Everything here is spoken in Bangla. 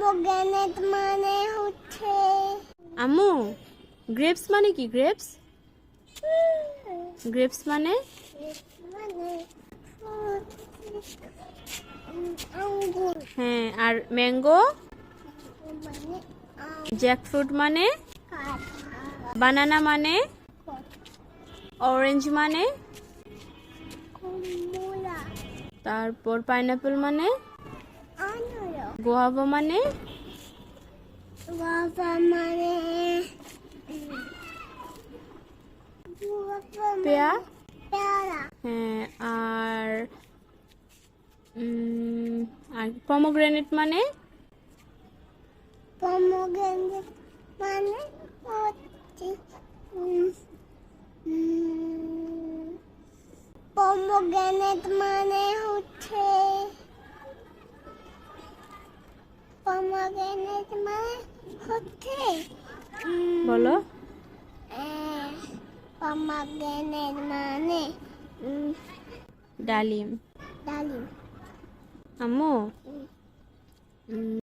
পমগ্রেনেট মানে হচ্ছে আম্মু গ্রেপস মানে কি? গ্রেপস গ্রেপস মানে মানে আঙ্গুর হ্যাঁ। আর ম্যাঙ্গো, মানে জ্যাকফ্রুট মানে, কাঁঠাল বানানা মানে, অরেঞ্জ মানে, কমলা তারপর পাইনাপেল মানে, আনারস গোয়াভা মানে, বাবা মানে পেয়া পেয়ারা হ্যাঁ। আর পমগ্রেনেট মানে পমগ্রেনেট মানে হচ্ছে পমগ্রেনেট মানে হচ্ছে পমগ্রেনেট মানে হচ্ছে বলো। পমগ্রেনেট মানে ডালিম। ডালিম আম্মু